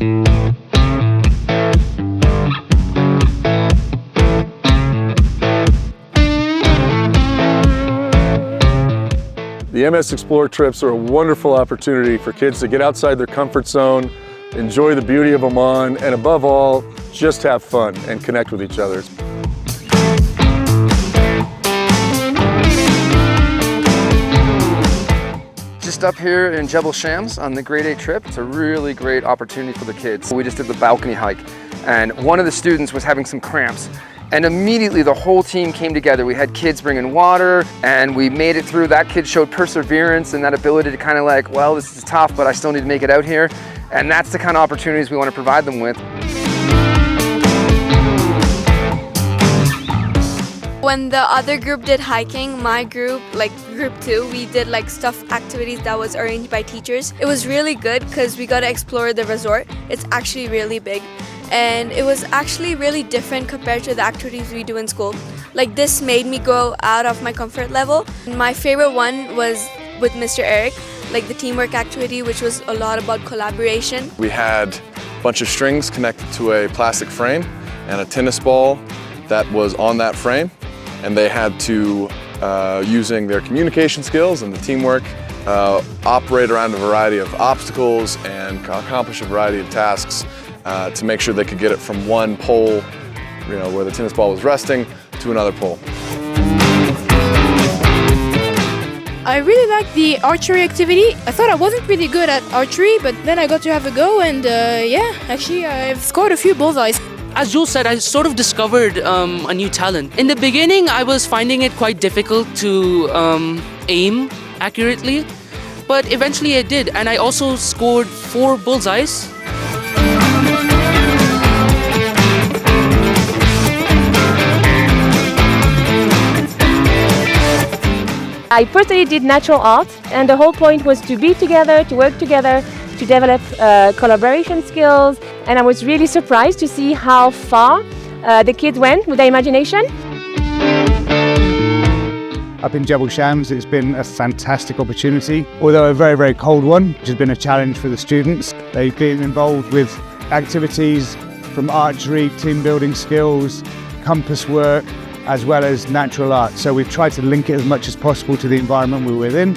The MS Explore trips are a wonderful opportunity for kids to get outside their comfort zone, enjoy the beauty of Oman, and above all, just have fun and connect with each other. Just up here in Jebel Shams on the grade 8 trip, it's a really great opportunity for the kids. We just did the balcony hike, and one of the students was having some cramps. And immediately the whole team came together. We had kids bringing water and we made it through. That kid showed perseverance and that ability to kind of like, well, this is tough, but I still need to make it out here. And that's the kind of opportunities we want to provide them with. When the other group did hiking, my group, like group 2, we did like stuff activities that was arranged by teachers. It was really good because we got to explore the resort. It's actually really big. And it was actually really different compared to the activities we do in school. Like this made me go out of my comfort level. My favorite one was with Mr. Eric, like the teamwork activity, which was a lot about collaboration. We had a bunch of strings connected to a plastic frame and a tennis ball that was on that frame. And they had to, using their communication skills and the teamwork, operate around a variety of obstacles and accomplish a variety of tasks to make sure they could get it from one pole, where the tennis ball was resting, to another pole. I really liked the archery activity. I thought I wasn't really good at archery, but then I got to have a go and yeah, actually I've scored a few bullseyes. As Joel said, I sort of discovered a new talent. In the beginning, I was finding it quite difficult to aim accurately, but eventually I did, and I also scored 4 bullseyes. I personally did natural art, and the whole point was to be together, to work together, to develop collaboration skills, and I was really surprised to see how far the kids went with their imagination. Up in Jebel Shams, it's been a fantastic opportunity, although a very, very cold one, which has been a challenge for the students. They've been involved with activities from archery, team building skills, compass work, as well as natural art. So we've tried to link it as much as possible to the environment we're within.